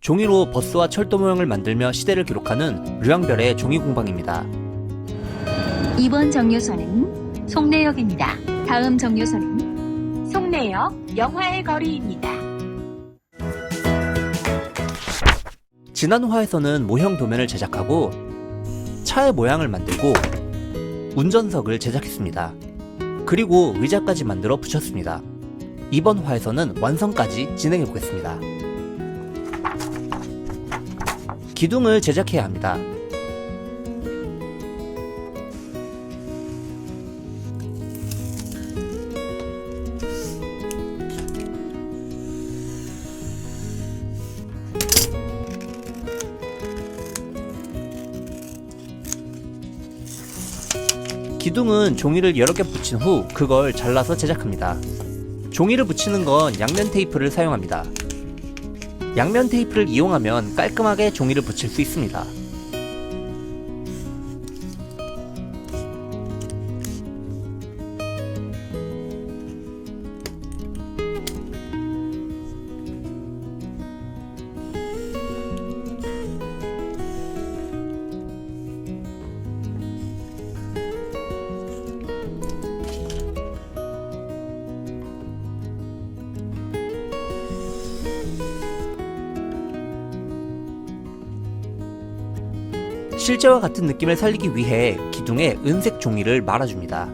종이로 버스와 철도 모형을 만들며 시대를 기록하는 류양별의 종이공방입니다. 이번 정류소는 송내역입니다. 다음 정류소는 송내역 영화의 거리입니다. 지난 화에서는 모형 도면을 제작하고 차의 모양을 만들고 운전석을 제작했습니다. 그리고 의자까지 만들어 붙였습니다. 이번 화에서는 완성까지 진행해 보겠습니다. 기둥을 제작해야 합니다. 기둥은 종이를 여러 개 붙인 후 그걸 잘라서 제작합니다. 종이를 붙이는 건 양면 테이프를 사용합니다. 양면 테이프를 이용하면 깔끔하게 종이를 붙일 수 있습니다. 실제와 같은 느낌을 살리기 위해 기둥에 은색 종이를 말아줍니다.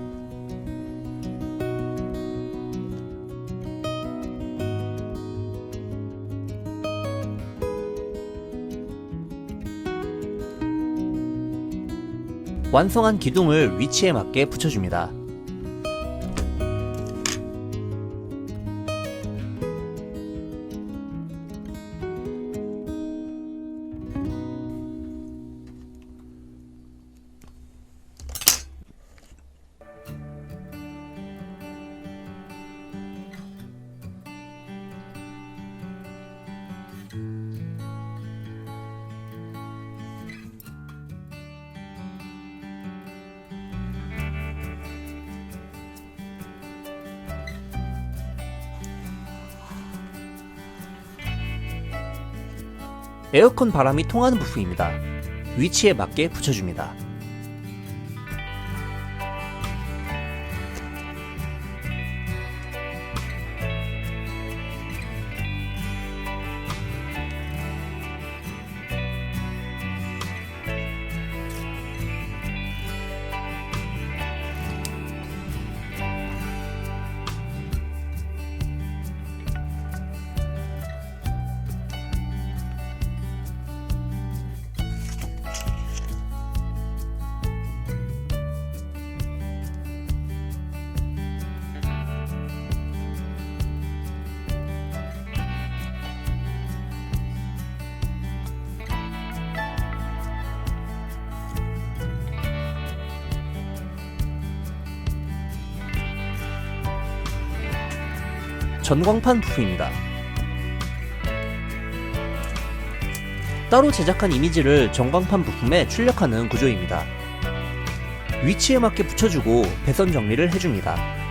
완성한 기둥을 위치에 맞게 붙여줍니다. 에어컨 바람이 통하는 부품입니다. 위치에 맞게 붙여줍니다. 전광판 부품입니다. 따로 제작한 이미지를 전광판 부품에 출력하는 구조입니다. 위치에 맞게 붙여주고 배선 정리를 해줍니다.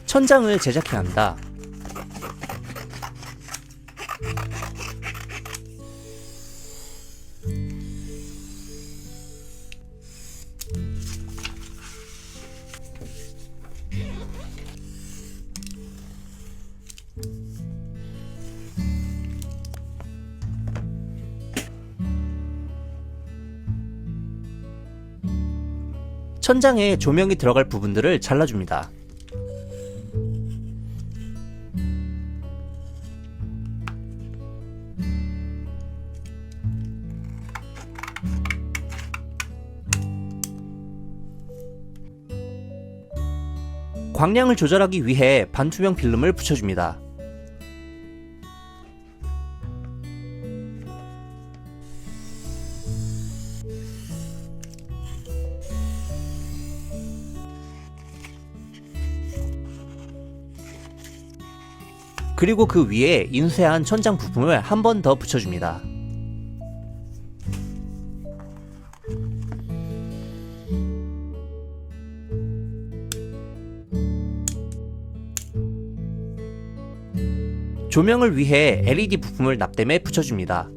천장을 제작해야 합니다. 천장에 조명이 들어갈 부분들을 잘라줍니다. 광량을 조절하기 위해 반투명 필름을 붙여줍니다. 그리고 그 위에 인쇄한 천장 부품을 한 번 더 붙여줍니다. 조명을 위해 LED 부품을 납땜에 붙여줍니다.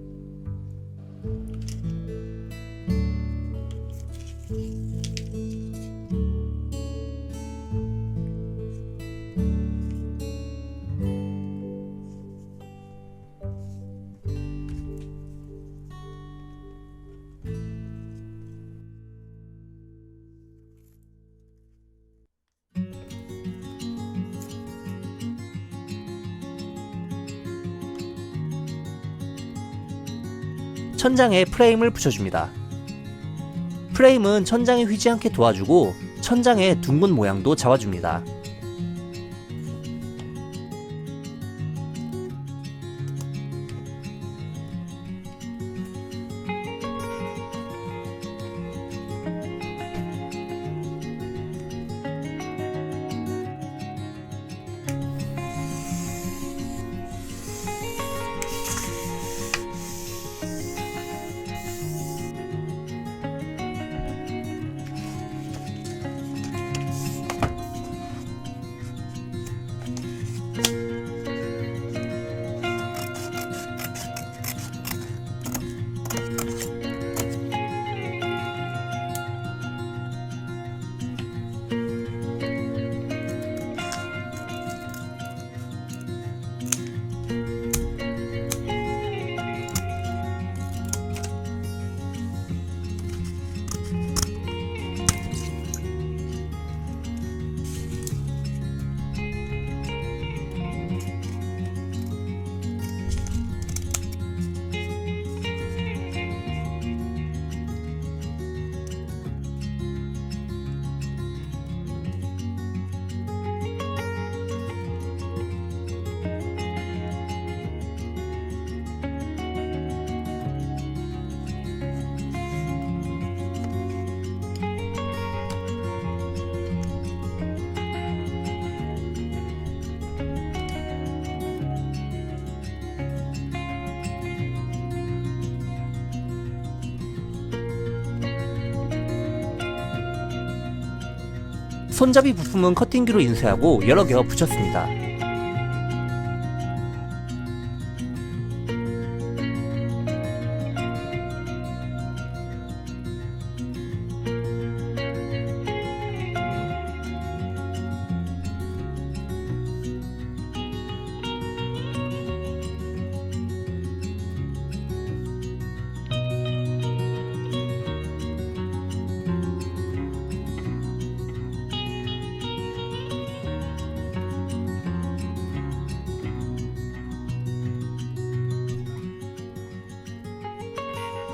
천장에 프레임을 붙여줍니다. 프레임은 천장이 휘지 않게 도와주고 천장의 둥근 모양도 잡아줍니다. 손잡이 부품은 커팅기로 인쇄하고 여러 개 붙였습니다.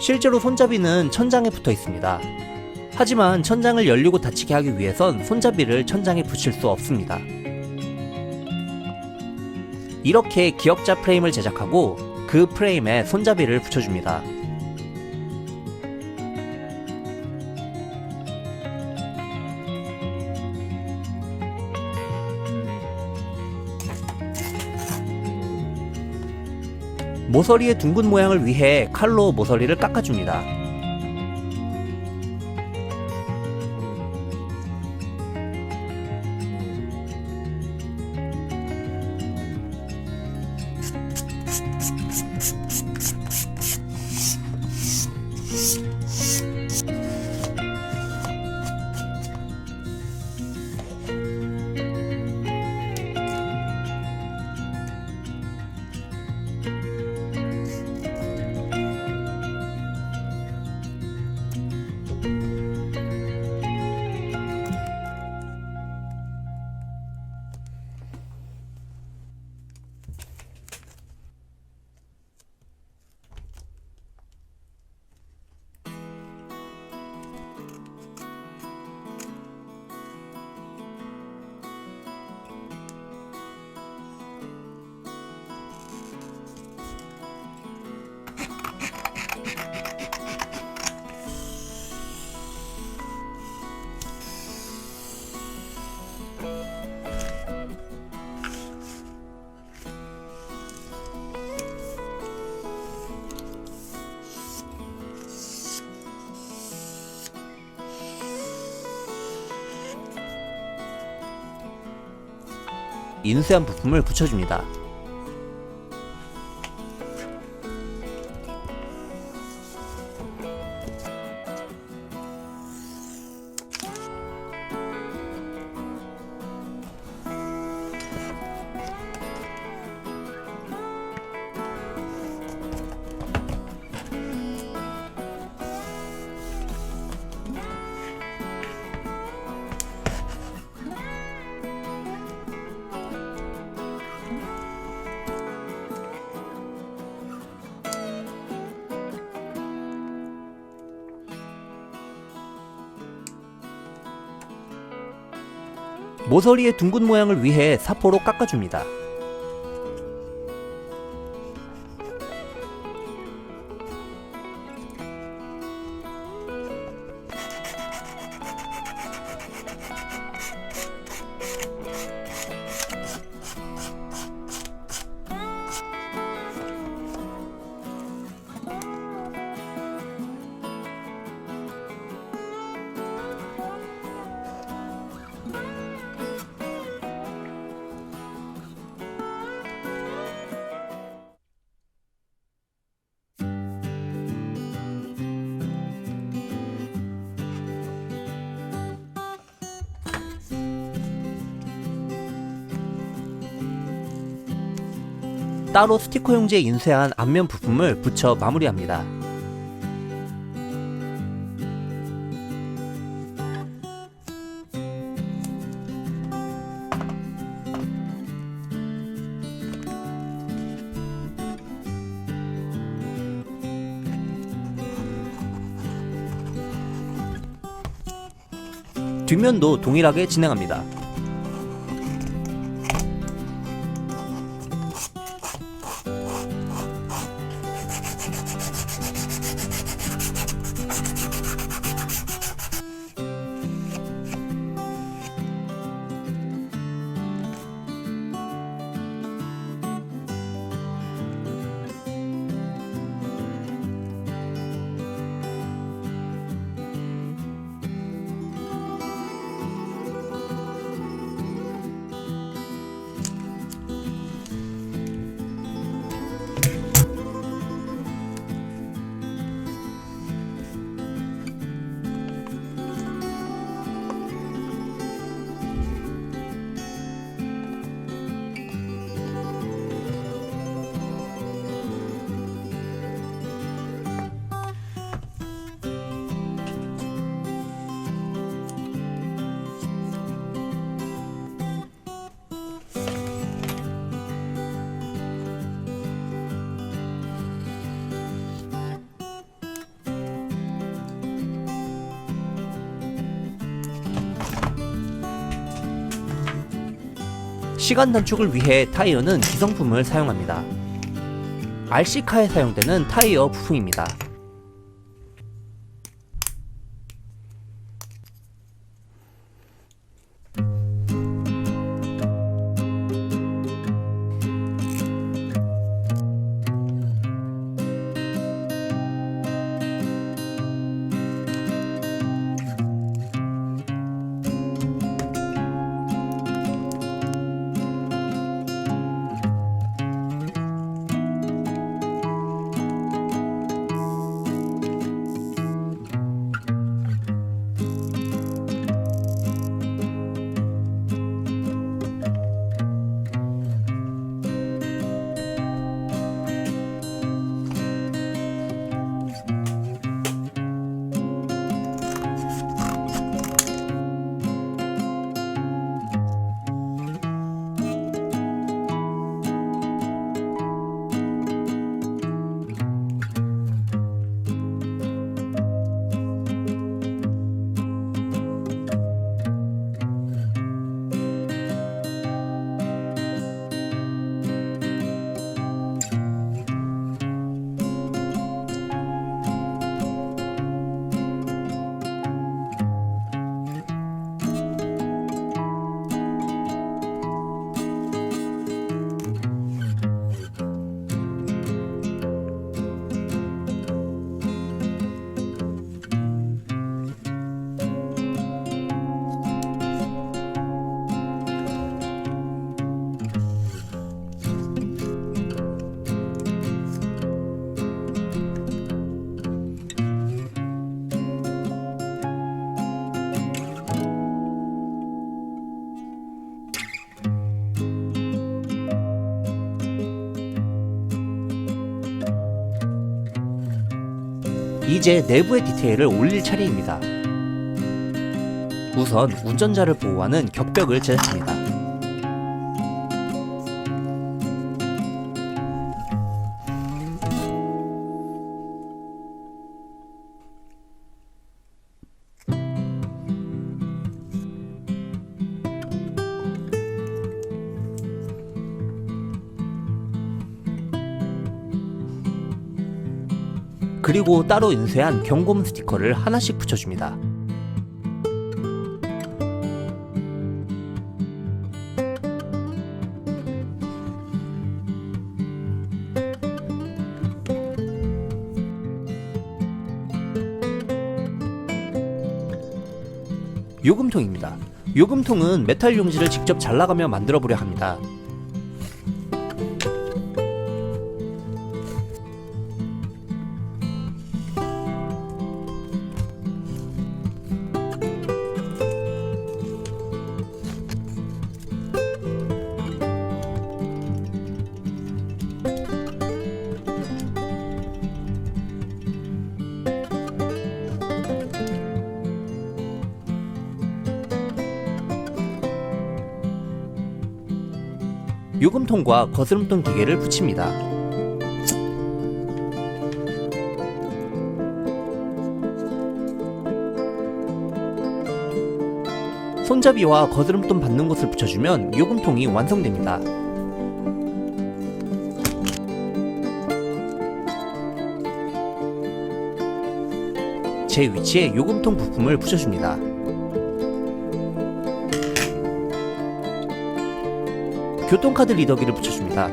실제로 손잡이는 천장에 붙어 있습니다. 하지만 천장을 열리고 닫히게 하기 위해선 손잡이를 천장에 붙일 수 없습니다. 이렇게 기역자 프레임을 제작하고 그 프레임에 손잡이를 붙여줍니다. 모서리의 둥근 모양을 위해 칼로 모서리를 깎아줍니다. 인쇄한 부품을 붙여줍니다. 모서리의 둥근 모양을 위해 사포로 깎아줍니다. 따로 스티커 용지에 인쇄한 앞면 부품을 붙여 마무리합니다. 뒷면도 동일하게 진행합니다. 시간 단축을 위해 타이어는 기성품을 사용합니다. RC카에 사용되는 타이어 부품입니다. 이제 내부의 디테일을 올릴 차례입니다. 우선 운전자를 보호하는 격벽을 제작합니다. 그리고 따로 인쇄한 경고문 스티커를 하나씩 붙여줍니다. 요금통입니다. 요금통은 메탈 용지를 직접 잘라가며 만들어 보려 합니다. 요금통과 거스름돈 기계를 붙입니다. 손잡이와 거스름돈 받는 곳을 붙여주면 요금통이 완성됩니다. 제 위치에 요금통 부품을 붙여줍니다. 교통카드 리더기를 붙여줍니다.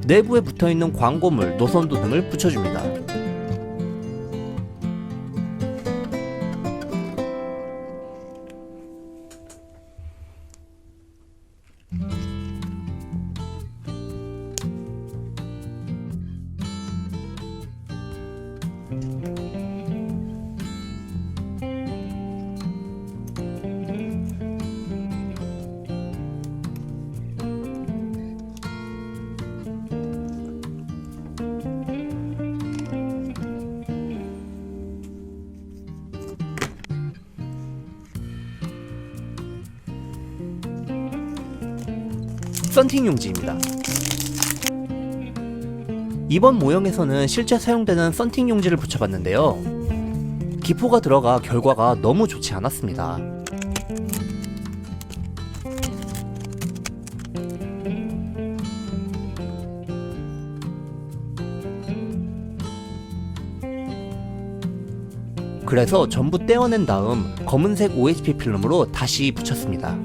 내부에 붙어있는 광고물, 노선도 등을 붙여줍니다. 썬팅 용지입니다. 이번 모형에서는 실제 사용되는 썬팅 용지를 붙여봤는데요. 기포가 들어가 결과가 너무 좋지 않았습니다. 그래서 전부 떼어낸 다음 검은색 OSP 필름으로 다시 붙였습니다.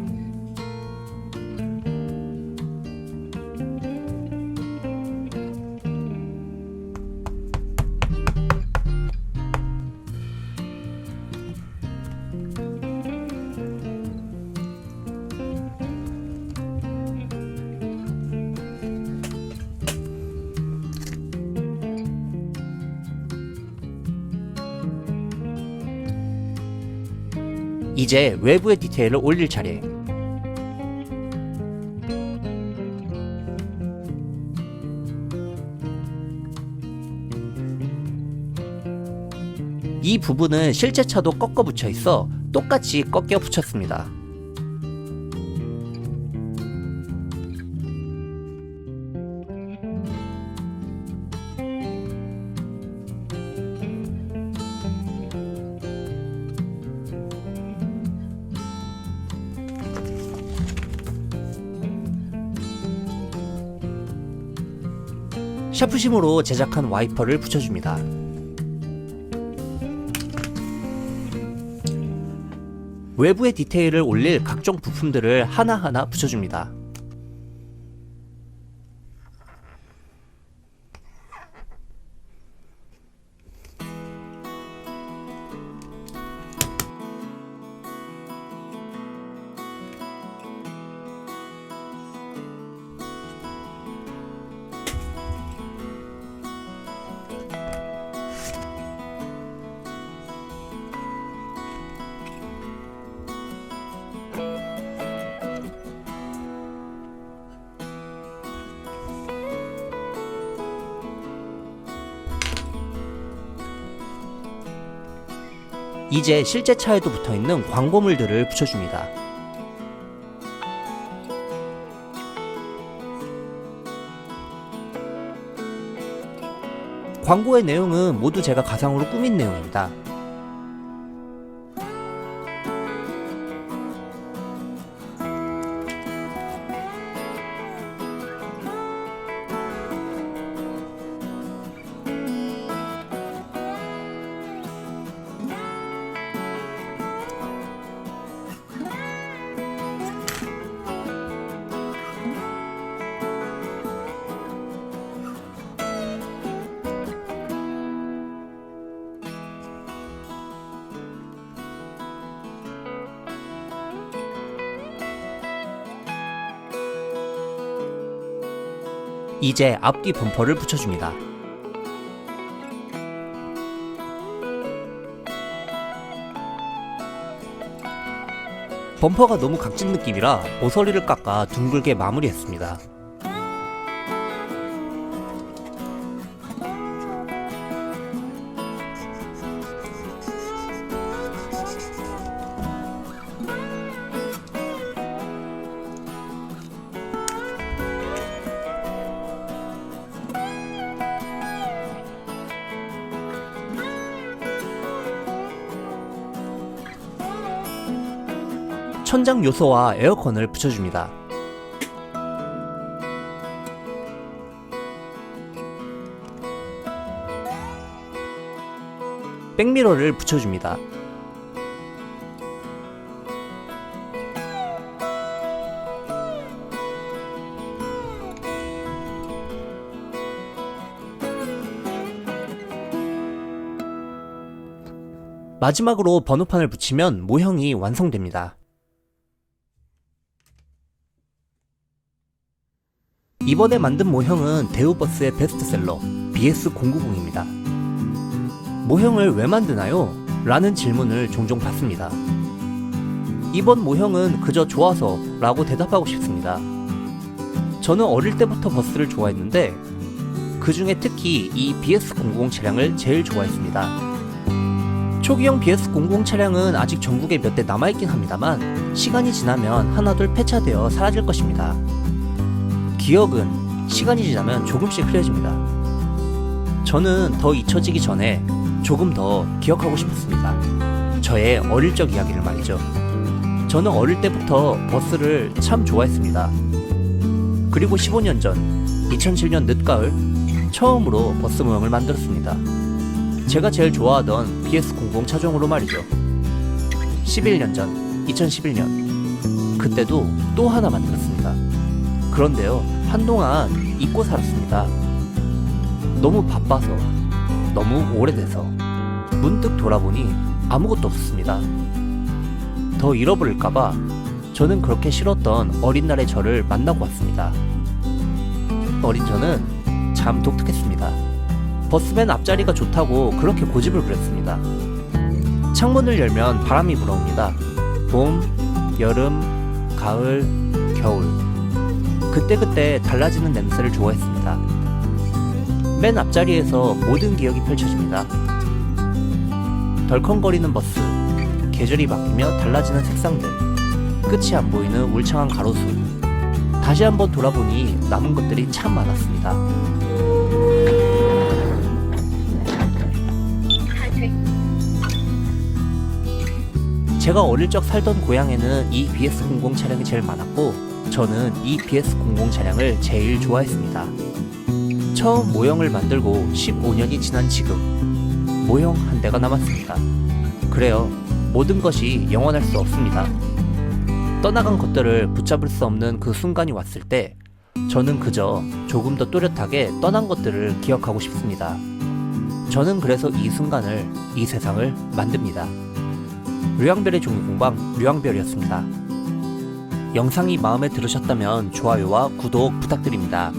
이제 외부의 디테일을 올릴 차례. 이 부분은 실제 차도 꺾어 붙여 있어 똑같이 꺾여 붙였습니다. 샤프심으로 제작한 와이퍼를 붙여줍니다. 외부의 디테일을 올릴 각종 부품들을 하나하나 붙여줍니다. 이제 실제 차에도 붙어있는 광고물들을 붙여줍니다. 광고의 내용은 모두 제가 가상으로 꾸민 내용입니다. 이제 앞뒤 범퍼를 붙여줍니다. 범퍼가 너무 각진 느낌이라 모서리를 깎아 둥글게 마무리했습니다. 천장 요소와 에어컨을 붙여줍니다. 백미러를 붙여줍니다. 마지막으로 번호판을 붙이면 모형이 완성됩니다. 이번에 만든 모형은 대우버스의 베스트셀러 BS090입니다. 모형을 왜 만드나요? 라는 질문을 종종 받습니다. 이번 모형은 그저 좋아서 라고 대답하고 싶습니다. 저는 어릴 때부터 버스를 좋아했는데 그 중에 특히 이 BS090 차량을 제일 좋아했습니다. 초기형 BS090 차량은 아직 전국에 몇 대 남아있긴 합니다만 시간이 지나면 하나둘 폐차되어 사라질 것입니다. 기억은 시간이 지나면 조금씩 흐려집니다. 저는 더 잊혀지기 전에 조금 더 기억하고 싶었습니다. 저의 어릴 적 이야기를 말이죠. 저는 어릴 때부터 버스를 참 좋아했습니다. 그리고 15년 전 2007년 늦가을 처음으로 버스 모형을 만들었습니다. 제가 제일 좋아하던 BS090 차종으로 말이죠. 11년 전 2011년 그때도 또 하나 만들었습니다. 그런데요, 한동안 잊고 살았습니다. 너무 바빠서, 너무 오래돼서 문득 돌아보니 아무것도 없었습니다. 더 잃어버릴까봐 저는 그렇게 싫었던 어린 날의 저를 만나고 왔습니다. 어린 저는 참 독특했습니다. 버스맨 앞자리가 좋다고 그렇게 고집을 부렸습니다. 창문을 열면 바람이 불어옵니다. 봄, 여름, 가을, 겨울. 그때그때 달라지는 냄새를 좋아했습니다. 맨 앞자리에서 모든 기억이 펼쳐집니다. 덜컹거리는 버스, 계절이 바뀌며 달라지는 색상들, 끝이 안 보이는 울창한 가로수. 다시 한번 돌아보니 남은 것들이 참 많았습니다. 제가 어릴 적 살던 고향에는 이 BS090 차량이 제일 많았고 저는 이 BS090 차량을 제일 좋아했습니다. 처음 모형을 만들고 15년이 지난 지금 모형 한 대가 남았습니다. 그래요, 모든 것이 영원할 수 없습니다. 떠나간 것들을 붙잡을 수 없는 그 순간이 왔을 때 저는 그저 조금 더 또렷하게 떠난 것들을 기억하고 싶습니다. 저는 그래서 이 순간을, 이 세상을 만듭니다. 류양별의 종이공방 류양별이었습니다. 영상이 마음에 들으셨다면 좋아요와 구독 부탁드립니다.